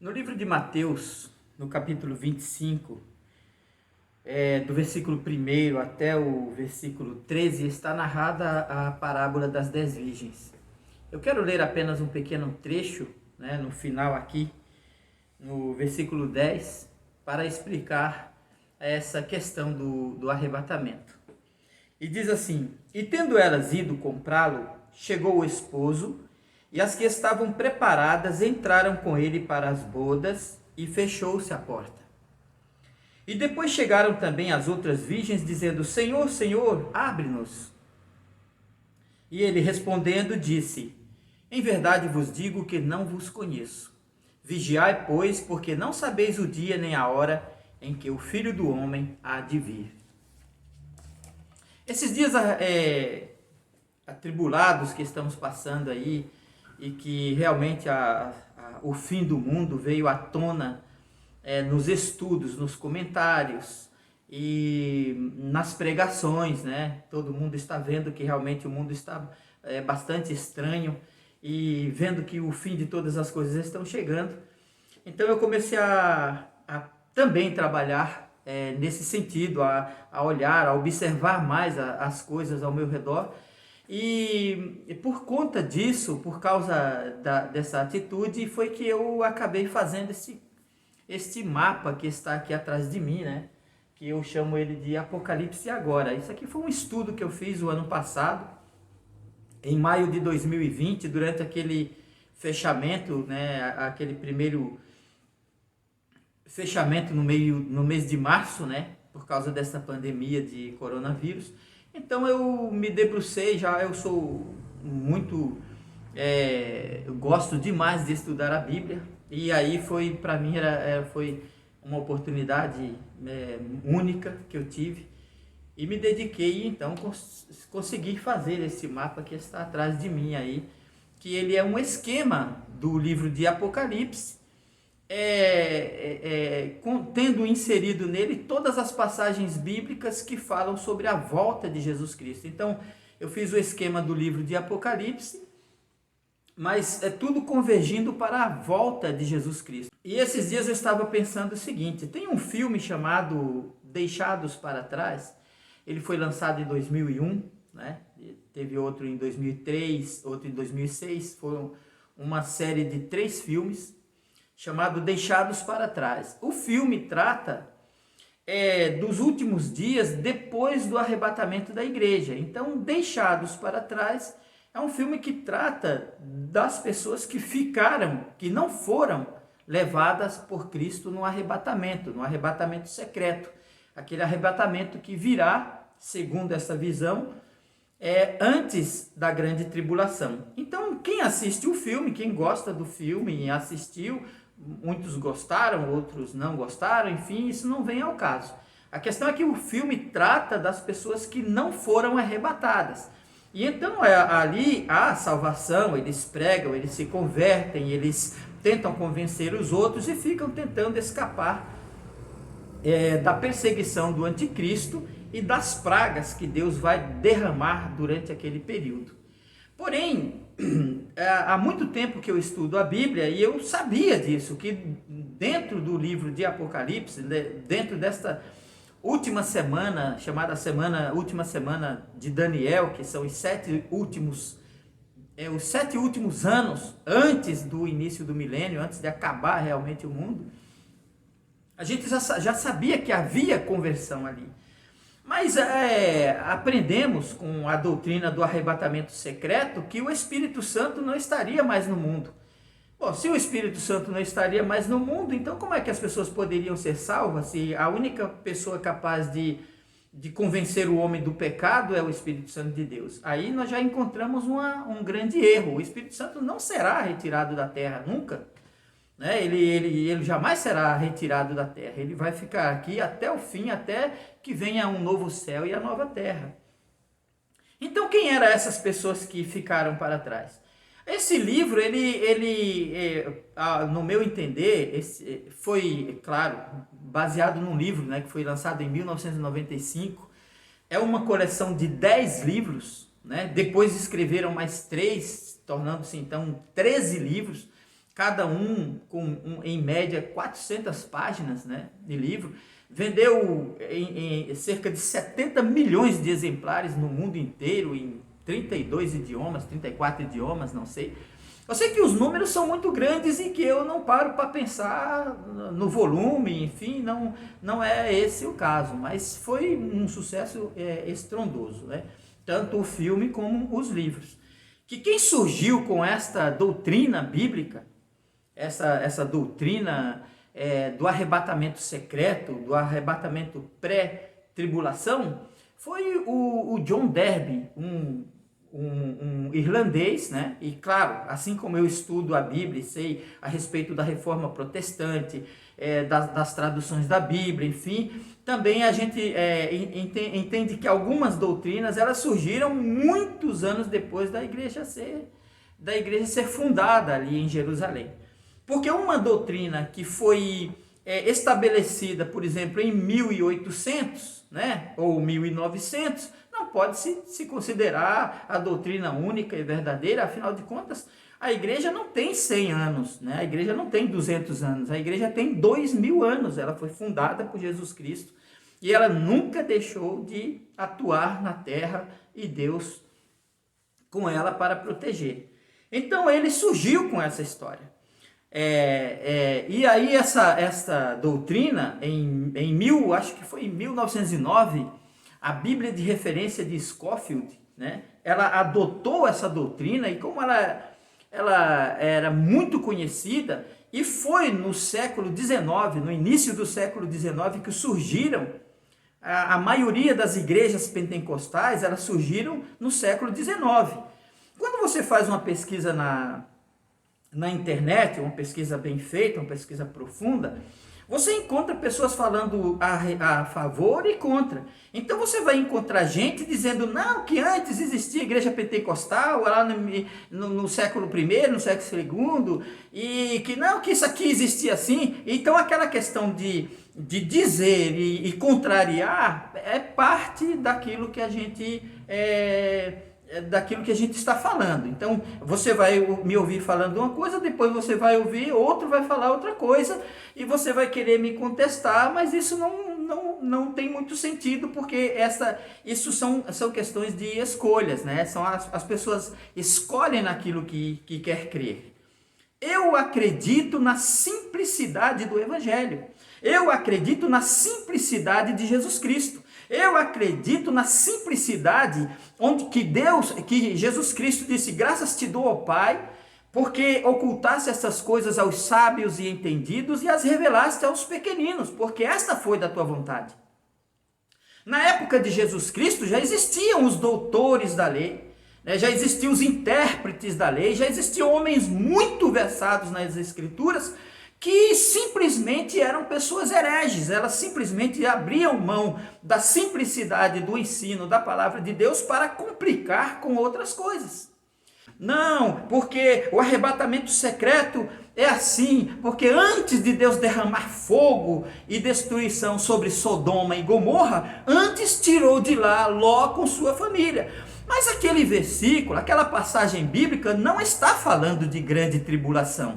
No livro de Mateus, no capítulo 25, do versículo 1 até o versículo 13, está narrada a parábola das 10 virgens. Eu quero ler apenas um pequeno trecho, no final aqui, no versículo 10, para explicar essa questão do arrebatamento. E diz assim: E tendo elas ido comprá-lo, chegou o esposo, e as que estavam preparadas entraram com ele para as bodas, e fechou-se a porta. E depois chegaram também as outras virgens, dizendo: Senhor, Senhor, abre-nos. E ele respondendo disse: Em verdade vos digo que não vos conheço. Vigiai, pois, porque não sabeis o dia nem a hora em que o Filho do Homem há de vir. Esses dias atribulados que estamos passando aí, e que realmente o fim do mundo veio à tona nos estudos, nos comentários e nas pregações, Todo mundo está vendo que realmente o mundo está bastante estranho e vendo que o fim de todas as coisas estão chegando. Então eu comecei a também trabalhar nesse sentido, a olhar, a observar mais as coisas ao meu redor. E por conta disso, por causa dessa atitude, foi que eu acabei fazendo este mapa que está aqui atrás de mim, que eu chamo ele de Apocalipse Agora. Isso aqui foi um estudo que eu fiz o ano passado, em maio de 2020, durante aquele fechamento, aquele primeiro fechamento no mês de março, por causa dessa pandemia de coronavírus. Então eu me debrucei, eu sou muito, eu gosto demais de estudar a Bíblia, e aí para mim foi uma oportunidade única que eu tive, e me dediquei, então consegui fazer esse mapa que está atrás de mim aí, que ele é um esquema do livro de Apocalipse, tendo inserido nele todas as passagens bíblicas que falam sobre a volta de Jesus Cristo. Então, eu fiz o esquema do livro de Apocalipse, mas é tudo convergindo para a volta de Jesus Cristo. E esses dias eu estava pensando o seguinte: tem um filme chamado Deixados para Trás. Ele foi lançado em 2001, teve outro em 2003, outro em 2006. Foi uma série de 3 filmes, chamado Deixados para Trás. O filme trata dos últimos dias depois do arrebatamento da igreja. Então, Deixados para Trás é um filme que trata das pessoas que ficaram, que não foram levadas por Cristo no arrebatamento secreto. Aquele arrebatamento que virá, segundo essa visão, antes da grande tribulação. Então, quem assiste o filme, quem gosta do filme e assistiu, muitos gostaram, outros não gostaram, enfim, isso não vem ao caso. A questão é que o filme trata das pessoas que não foram arrebatadas. E então ali há salvação, eles pregam, eles se convertem, eles tentam convencer os outros e ficam tentando escapar da perseguição do anticristo e das pragas que Deus vai derramar durante aquele período. Porém, há muito tempo que eu estudo a Bíblia e eu sabia disso, que dentro do livro de Apocalipse, dentro desta última semana, chamada última semana de Daniel, que são os 7 últimos anos antes do início do milênio, antes de acabar realmente o mundo, a gente já sabia que havia conversão ali. Mas aprendemos com a doutrina do arrebatamento secreto que o Espírito Santo não estaria mais no mundo. Bom, se o Espírito Santo não estaria mais no mundo, então como é que as pessoas poderiam ser salvas se a única pessoa capaz de convencer o homem do pecado é o Espírito Santo de Deus? Aí nós já encontramos um grande erro. O Espírito Santo não será retirado da terra nunca. Ele jamais será retirado da terra. Ele vai ficar aqui até o fim, até que venha um novo céu e a nova terra. Então, quem eram essas pessoas que ficaram para trás? Esse livro, no meu entender, foi, claro, baseado num livro que foi lançado em 1995. É uma coleção de 10 livros, Depois escreveram mais 3, tornando-se então 13 livros. cada um com em média 400 páginas, né, de livro. Vendeu em cerca de 70 milhões de exemplares no mundo inteiro, em 32 idiomas, 34 idiomas, não sei. Eu sei que os números são muito grandes e que eu não paro para pensar no volume, enfim, não é esse o caso, mas foi um sucesso estrondoso, né? Tanto o filme como os livros. Que quem surgiu com esta doutrina bíblica, essa doutrina do arrebatamento secreto, do arrebatamento pré-tribulação, foi o John Darby, um irlandês, né? E claro, assim como eu estudo a Bíblia e sei a respeito da reforma protestante, das traduções da Bíblia, enfim, também a gente entende que algumas doutrinas elas surgiram muitos anos depois da igreja ser fundada ali em Jerusalém. Porque uma doutrina que foi estabelecida, por exemplo, em 1800, né, ou 1900, não pode se considerar a doutrina única e verdadeira. Afinal de contas, a igreja não tem 100 anos, né? A igreja não tem 200 anos, a igreja tem 2000 anos, ela foi fundada por Jesus Cristo e ela nunca deixou de atuar na terra e Deus com ela para proteger. Então ele surgiu com essa história. E aí essa doutrina, acho que foi em 1909, a Bíblia de referência de Scofield, né, ela adotou essa doutrina e como ela era muito conhecida, e foi no século XIX, no início do século XIX, que surgiram, a maioria das igrejas pentecostais, elas surgiram no século XIX. Quando você faz uma pesquisa na internet, uma pesquisa bem feita, uma pesquisa profunda, você encontra pessoas falando a favor e contra. Então você vai encontrar gente dizendo não, que antes existia igreja pentecostal lá no século I, no século II, e que não, que isso aqui existia assim. Então aquela questão de dizer e contrariar é parte daquilo que a gente está falando. Então você vai me ouvir falando uma coisa, depois você vai ouvir outro vai falar outra coisa e você vai querer me contestar, mas isso não tem muito sentido, porque isso são questões de escolhas, né? As pessoas escolhem naquilo que quer crer. Eu acredito na simplicidade do Evangelho. Eu acredito na simplicidade de Jesus Cristo. Eu acredito na simplicidade que Jesus Cristo disse, graças te dou, ó Pai, porque ocultaste essas coisas aos sábios e entendidos e as revelaste aos pequeninos, porque esta foi da tua vontade. Na época de Jesus Cristo já existiam os doutores da lei, né? Já existiam os intérpretes da lei, já existiam homens muito versados nas escrituras, que simplesmente eram pessoas hereges, elas simplesmente abriam mão da simplicidade do ensino da palavra de Deus para complicar com outras coisas. Não, porque o arrebatamento secreto é assim, porque antes de Deus derramar fogo e destruição sobre Sodoma e Gomorra, antes tirou de lá Ló com sua família. Mas aquele versículo, aquela passagem bíblica não está falando de grande tribulação.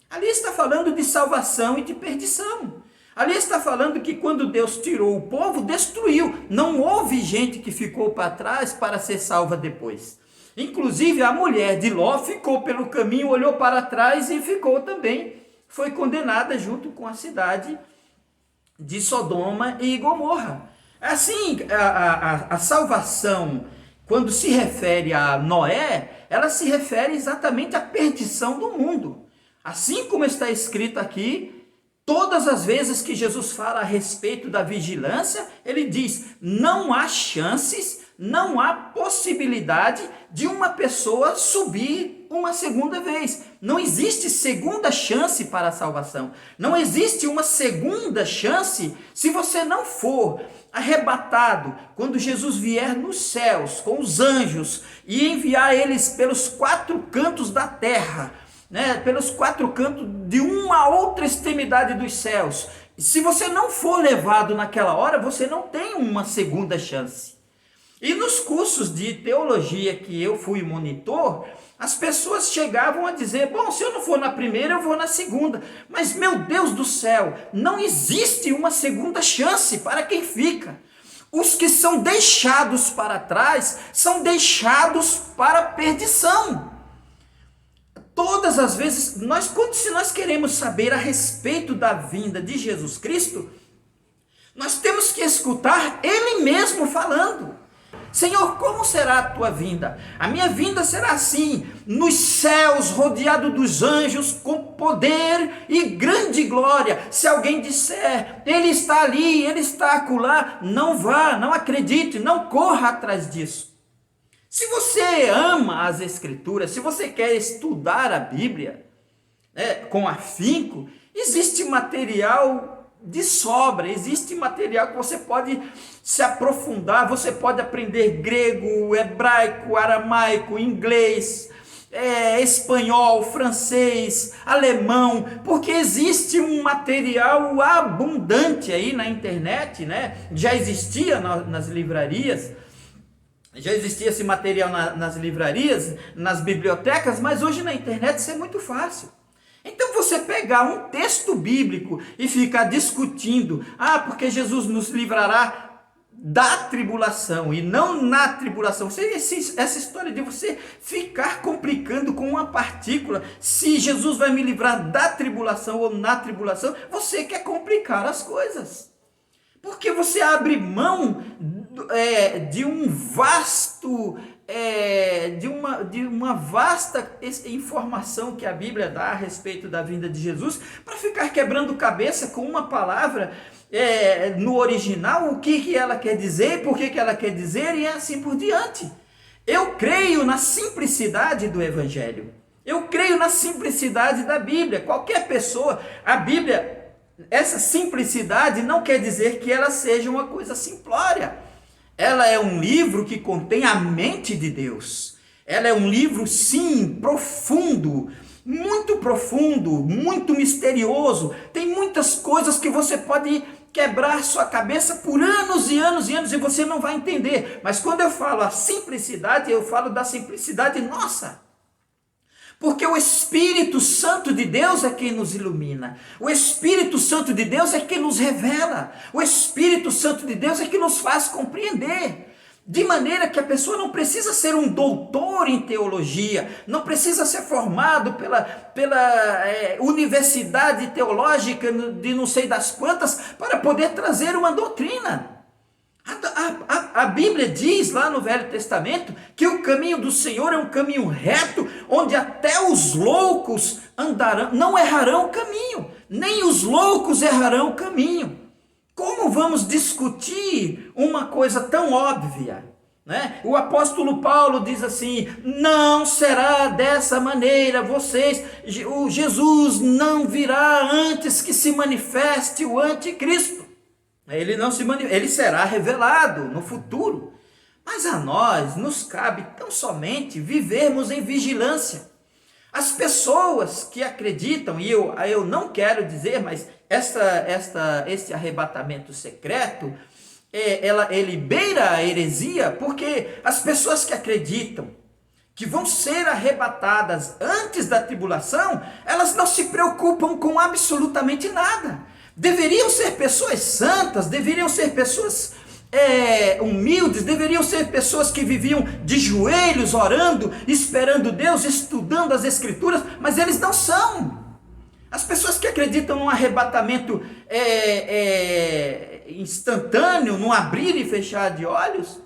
Ali está falando de salvação e de perdição. Ali está falando que quando Deus tirou o povo, destruiu. Não houve gente que ficou para trás para ser salva depois. Inclusive a mulher de Ló ficou pelo caminho, olhou para trás e ficou também. Foi condenada junto com a cidade de Sodoma e Gomorra. Assim, a salvação, quando se refere a Noé, ela se refere exatamente à perdição do mundo. Assim como está escrito aqui, todas as vezes que Jesus fala a respeito da vigilância, ele diz, não há chances, não há possibilidade de uma pessoa subir uma segunda vez. Não existe segunda chance para a salvação. Não existe uma segunda chance se você não for arrebatado quando Jesus vier nos céus com os anjos e enviar eles pelos 4 cantos da terra, né, pelos 4 cantos de uma outra extremidade dos céus. Se você não for levado naquela hora, você não tem uma segunda chance. E nos cursos de teologia que eu fui monitor, As pessoas chegavam a dizer, bom, se eu não for na primeira, eu vou na segunda. Mas, meu Deus do céu, não existe uma segunda chance para quem fica. Os que são deixados para trás, são deixados para a perdição. Todas as vezes, se nós queremos saber a respeito da vinda de Jesus Cristo, nós temos que escutar Ele mesmo falando. Senhor, como será a tua vinda? A minha vinda será assim, nos céus, rodeado dos anjos, com poder e grande glória. Se alguém disser, Ele está ali, Ele está acolá, não vá, não acredite, não corra atrás disso. Se você ama as Escrituras, se você quer estudar a Bíblia, com afinco, existe material de sobra, existe material que você pode se aprofundar, você pode aprender grego, hebraico, aramaico, inglês, espanhol, francês, alemão, porque existe um material abundante aí na internet, né? Já existia nas livrarias, já existia esse material nas livrarias, nas bibliotecas, mas hoje na internet isso é muito fácil. Então você pegar um texto bíblico e ficar discutindo, porque Jesus nos livrará da tribulação e não na tribulação. Essa história de você ficar complicando com uma partícula, se Jesus vai me livrar da tribulação ou na tribulação, você quer complicar as coisas. Porque você abre mão de um vasto... de uma vasta informação que a Bíblia dá a respeito da vinda de Jesus, para ficar quebrando cabeça com uma palavra no original, o que ela quer dizer, por que ela quer dizer, e assim por diante. Eu creio na simplicidade do Evangelho, eu creio na simplicidade da Bíblia. Qualquer pessoa, a Bíblia, essa simplicidade não quer dizer que ela seja uma coisa simplória. Ela é um livro que contém a mente de Deus. Ela é um livro, sim, profundo, muito misterioso. Tem muitas coisas que você pode quebrar sua cabeça por anos e anos e anos e você não vai entender. Mas quando eu falo a simplicidade, eu falo da simplicidade nossa. Porque o Espírito Santo de Deus é quem nos ilumina. O Espírito Santo de Deus é quem nos revela. O Espírito Santo de Deus é que nos faz compreender. De maneira que a pessoa não precisa ser um doutor em teologia, não precisa ser formado pela universidade teológica de não sei das quantas para poder trazer uma doutrina. A Bíblia diz lá no Velho Testamento que o caminho do Senhor é um caminho reto, onde até os loucos andarão, não errarão o caminho, nem os loucos errarão o caminho. Como vamos discutir uma coisa tão óbvia? Né? O apóstolo Paulo diz assim, não será dessa maneira, o Jesus não virá antes que se manifeste o anticristo. Ele será revelado no futuro. Mas a nós nos cabe tão somente vivermos em vigilância. As pessoas que acreditam, e eu não quero dizer, mas esse arrebatamento secreto, ele beira a heresia, porque as pessoas que acreditam que vão ser arrebatadas antes da tribulação, elas não se preocupam com absolutamente nada. Deveriam ser pessoas santas, deveriam ser pessoas humildes, deveriam ser pessoas que viviam de joelhos, orando, esperando Deus, estudando as Escrituras, mas eles não são. As pessoas que acreditam num arrebatamento instantâneo, num abrir e fechar de olhos,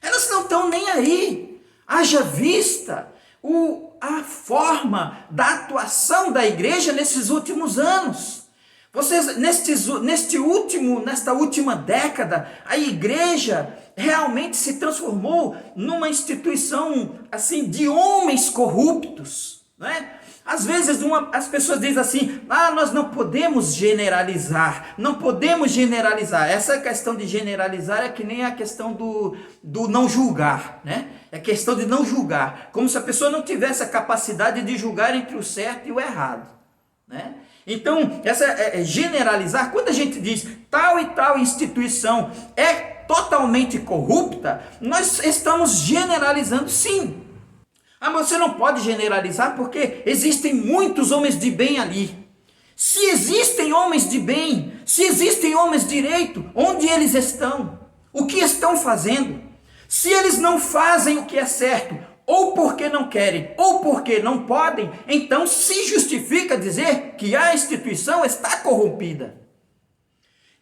elas não estão nem aí. Haja vista a forma da atuação da igreja nesses últimos anos. Nesta última década, a igreja realmente se transformou numa instituição assim de homens corruptos, né? Às vezes as pessoas dizem assim, nós não podemos generalizar, Essa questão de generalizar é que nem a questão do não julgar, né? É questão de não julgar, como se a pessoa não tivesse a capacidade de julgar entre o certo e o errado, né? Então, generalizar, quando a gente diz tal e tal instituição é totalmente corrupta, nós estamos generalizando sim. Ah, mas você não pode generalizar porque existem muitos homens de bem ali. Se existem homens de bem, se existem homens de direito, onde eles estão? O que estão fazendo? Se eles não fazem o que é certo, ou porque não querem, ou porque não podem, então se justifica dizer que a instituição está corrompida.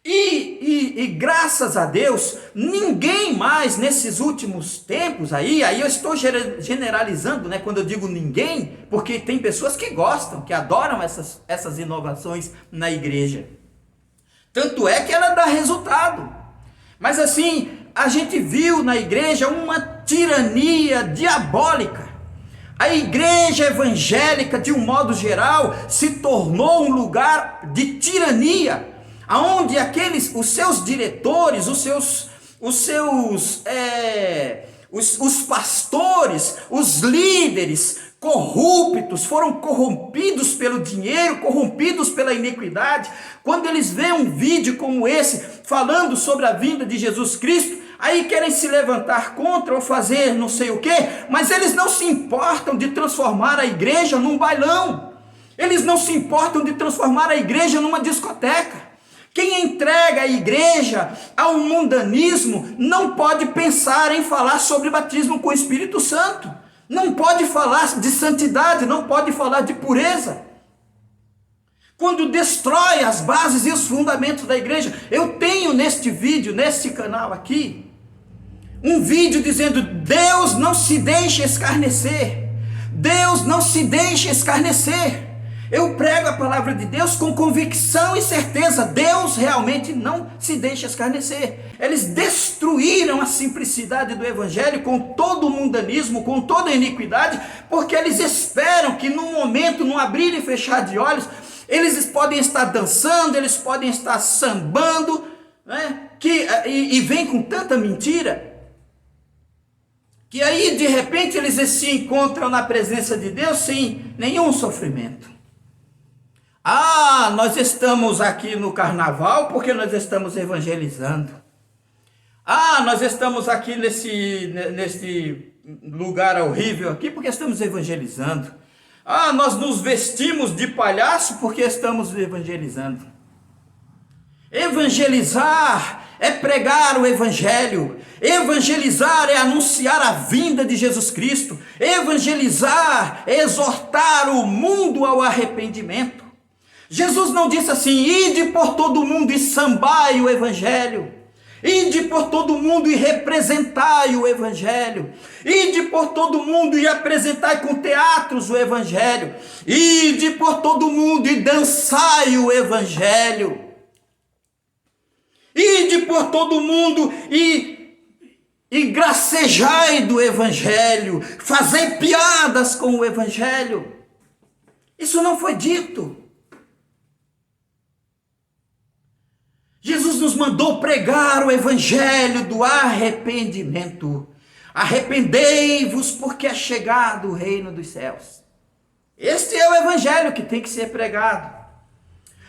E graças a Deus, ninguém mais nesses últimos tempos aí eu estou generalizando, né, quando eu digo ninguém, porque tem pessoas que gostam, que adoram essas inovações na igreja. Tanto é que ela dá resultado. Mas assim, a gente viu na igreja uma tirania diabólica. A igreja evangélica, de um modo geral, se tornou um lugar de tirania, aonde os seus diretores, os pastores, os líderes corruptos, foram corrompidos pelo dinheiro, corrompidos pela iniquidade. Quando eles veem um vídeo como esse, falando sobre a vinda de Jesus Cristo, aí querem se levantar contra ou fazer não sei o que, mas eles não se importam de transformar a igreja num bailão, eles não se importam de transformar a igreja numa discoteca. Quem entrega a igreja ao mundanismo não pode pensar em falar sobre batismo com o Espírito Santo, não pode falar de santidade, não pode falar de pureza. Quando destrói as bases e os fundamentos da igreja, eu tenho neste vídeo, neste canal aqui, um vídeo dizendo: Deus não se deixa escarnecer, Deus não se deixa escarnecer. Eu prego a palavra de Deus com convicção e certeza. Deus realmente não se deixa escarnecer. Eles destruíram a simplicidade do evangelho com todo o mundanismo, com toda a iniquidade, porque eles esperam que num momento, num abrir e fechar de olhos, eles podem estar dançando, eles podem estar sambando, né? E vem com tanta mentira, que aí de repente eles se encontram na presença de Deus sem nenhum sofrimento. Ah, nós estamos aqui no carnaval porque nós estamos evangelizando. Ah, nós estamos aqui nesse lugar horrível aqui porque estamos evangelizando. Ah, nós nos vestimos de palhaço porque estamos evangelizando. Evangelizar é pregar o evangelho. Evangelizar é anunciar a vinda de Jesus Cristo. Evangelizar é exortar o mundo ao arrependimento. Jesus não disse assim: ide por todo mundo e sambai o evangelho, ide por todo mundo e representai o evangelho, ide por todo mundo e apresentai com teatros o evangelho, ide por todo mundo e dançai o evangelho, ide por todo mundo e gracejai do evangelho, fazei piadas com o evangelho. Isso não foi dito. Jesus nos mandou pregar o evangelho do arrependimento. Arrependei-vos, porque é chegado o reino dos céus. Este é o evangelho que tem que ser pregado.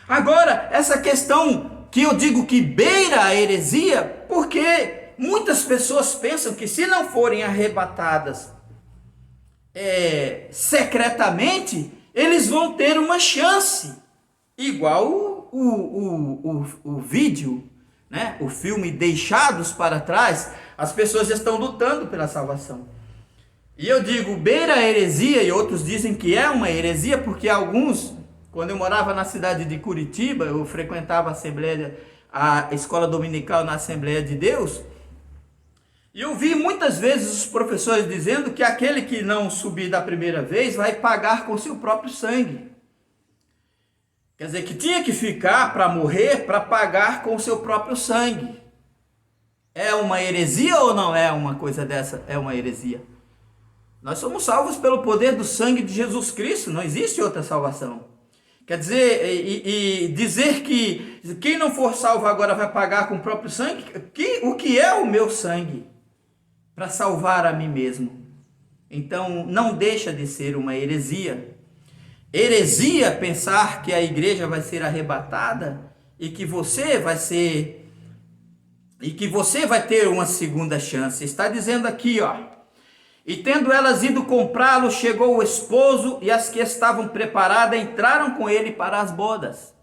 Agora, essa questão que eu digo que beira a heresia, porque muitas pessoas pensam que se não forem arrebatadas secretamente, eles vão ter uma chance, igual o vídeo, né? O filme Deixados para Trás. As pessoas estão lutando pela salvação. E eu digo, beira a heresia, e outros dizem que é uma heresia, porque alguns, quando eu morava na cidade de Curitiba, eu frequentava a escola dominical na Assembleia de Deus, e eu vi muitas vezes os professores dizendo que aquele que não subir da primeira vez vai pagar com seu próprio sangue. Quer dizer, que tinha que ficar para morrer, para pagar com o seu próprio sangue. É uma heresia ou não é uma coisa dessa? É uma heresia. Nós somos salvos pelo poder do sangue de Jesus Cristo, não existe outra salvação. Quer dizer, e dizer que quem não for salvo agora vai pagar com o próprio sangue, o que é o meu sangue? Para salvar a mim mesmo. Então, não deixa de ser uma heresia. Heresia pensar que a igreja vai ser arrebatada e que você vai ter uma segunda chance. Está dizendo aqui, ó, E tendo elas ido comprá-lo, chegou o esposo, e as que estavam preparadas entraram com ele para as bodas.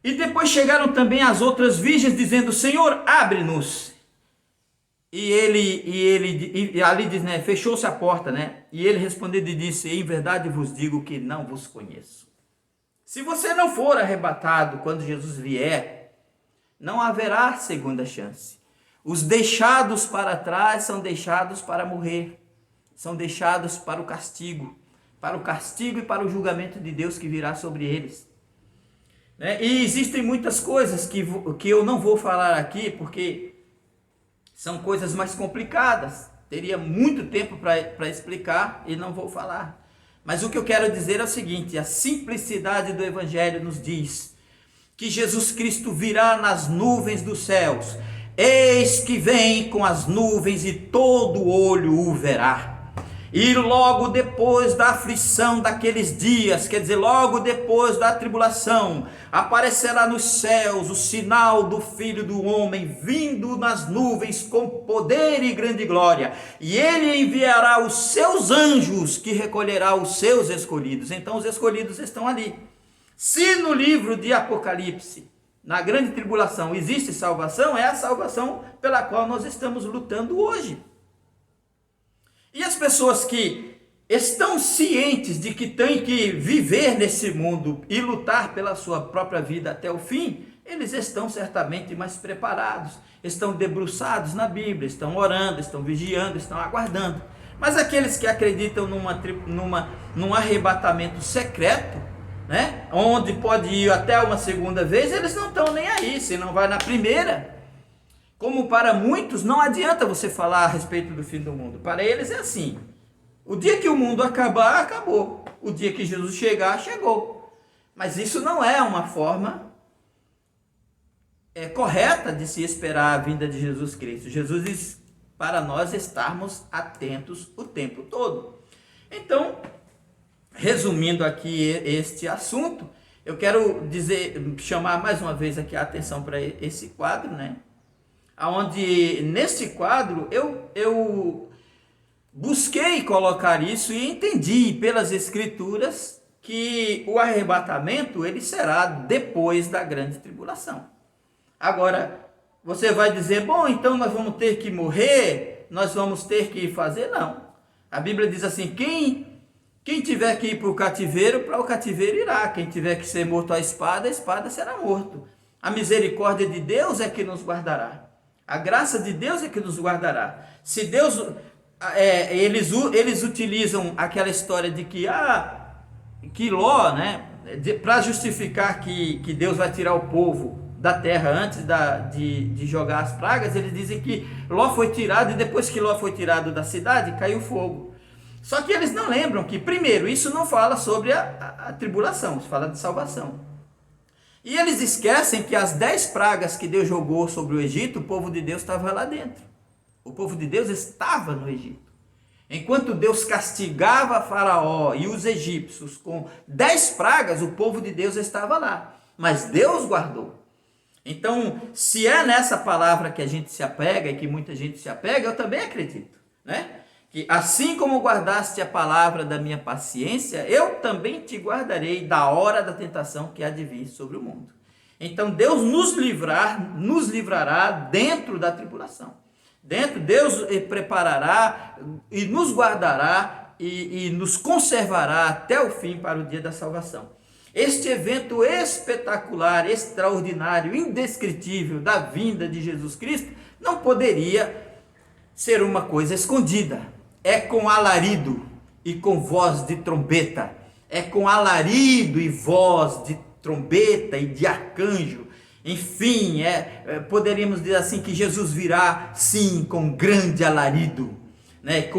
E depois chegaram também as outras virgens, dizendo: Senhor, abre-nos. E ali diz, né, fechou-se a porta, né? E ele respondeu e disse: em verdade vos digo que não vos conheço. Se você não for arrebatado quando Jesus vier, não haverá segunda chance. Os deixados para trás são deixados para morrer, são deixados para o castigo e para o julgamento de Deus que virá sobre eles. E existem muitas coisas que eu não vou falar aqui, porque são coisas mais complicadas. Teria muito tempo para explicar e não vou falar. Mas o que eu quero dizer é o seguinte: a simplicidade do Evangelho nos diz que Jesus Cristo virá nas nuvens dos céus. Eis que vem com as nuvens e todo olho o verá. E logo depois da aflição daqueles dias, quer dizer, logo depois da tribulação, aparecerá nos céus o sinal do Filho do Homem, vindo nas nuvens com poder e grande glória. E ele enviará os seus anjos, que recolherá os seus escolhidos. Então os escolhidos estão ali. Se no livro de Apocalipse, na grande tribulação, existe salvação, é a salvação pela qual nós estamos lutando hoje. E as pessoas que estão cientes de que têm que viver nesse mundo e lutar pela sua própria vida até o fim, eles estão certamente mais preparados, estão debruçados na Bíblia, estão orando, estão vigiando, estão aguardando. Mas aqueles que acreditam num arrebatamento secreto, né, onde pode ir até uma segunda vez, eles não estão nem aí, se não vai na primeira. Como para muitos, não adianta você falar a respeito do fim do mundo. Para eles é assim: o dia que o mundo acabar, acabou. O dia que Jesus chegar, chegou. Mas isso não é uma forma correta de se esperar a vinda de Jesus Cristo. Jesus diz para nós estarmos atentos o tempo todo. Então, resumindo aqui este assunto, eu quero chamar mais uma vez aqui a atenção para esse quadro, né? Onde nesse quadro eu busquei colocar isso e entendi pelas escrituras que o arrebatamento ele será depois da grande tribulação. Agora, você vai dizer: bom, então nós vamos ter que morrer, nós vamos ter que fazer? Não. A Bíblia diz assim: quem tiver que ir para o cativeiro irá. Quem tiver que ser morto à espada, a espada será morto. A misericórdia de Deus é que nos guardará. A graça de Deus é que nos guardará. Se Deus, eles utilizam aquela história de que Ló, né, para justificar que Deus vai tirar o povo da terra antes de jogar as pragas, eles dizem que Ló foi tirado, e depois que Ló foi tirado da cidade, caiu fogo. Só que eles não lembram que, primeiro, isso não fala sobre a tribulação, isso fala de salvação. E eles esquecem que as 10 pragas que Deus jogou sobre o Egito, o povo de Deus estava lá dentro. O povo de Deus estava no Egito. Enquanto Deus castigava Faraó e os egípcios com 10 pragas, o povo de Deus estava lá. Mas Deus guardou. Então, se é nessa palavra que a gente se apega e que muita gente se apega, eu também acredito, né? Que assim como guardaste a palavra da minha paciência, eu também te guardarei da hora da tentação que há de vir sobre o mundo. Então Deus nos livrará dentro da tribulação. Deus preparará e nos guardará e nos conservará até o fim para o dia da salvação. Este evento espetacular, extraordinário, indescritível da vinda de Jesus Cristo não poderia ser uma coisa escondida. É com alarido e com voz de trombeta. É com alarido e voz de trombeta e de arcanjo. Enfim, poderíamos dizer assim que Jesus virá, sim, com grande alarido. Né?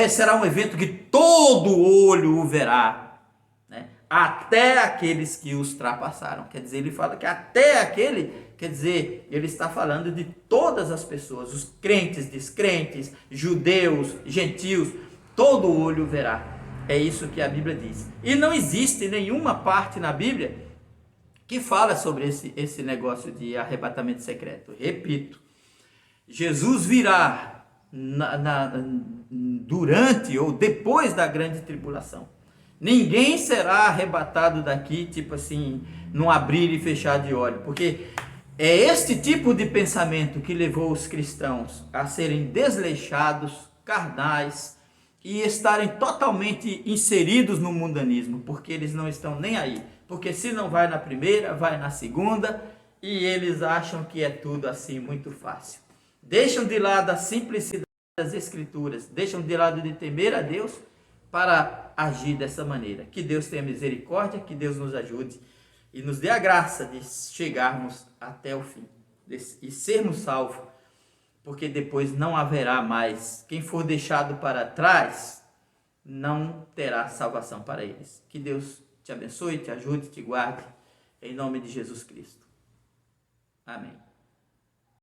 Será um evento que todo olho o verá. Né? Até aqueles que os ultrapassaram. Quer dizer, ele fala que até aquele... Quer dizer, ele está falando de todas as pessoas, os crentes, descrentes, judeus, gentios, todo olho verá. É isso que a Bíblia diz. E não existe nenhuma parte na Bíblia que fala sobre esse negócio de arrebatamento secreto. Repito, Jesus virá durante ou depois da grande tribulação. Ninguém será arrebatado daqui, tipo assim, num abrir e fechar de olho, porque é este tipo de pensamento que levou os cristãos a serem desleixados, carnais e estarem totalmente inseridos no mundanismo, porque eles não estão nem aí. Porque se não vai na primeira, vai na segunda, e eles acham que é tudo assim muito fácil. Deixam de lado a simplicidade das Escrituras, deixam de lado de temer a Deus para agir dessa maneira. Que Deus tenha misericórdia, que Deus nos ajude e nos dê a graça de chegarmos até o fim e sermos salvos, porque depois não haverá mais. Quem for deixado para trás não terá salvação para eles. Que Deus te abençoe, te ajude, te guarde, em nome de Jesus Cristo. Amém.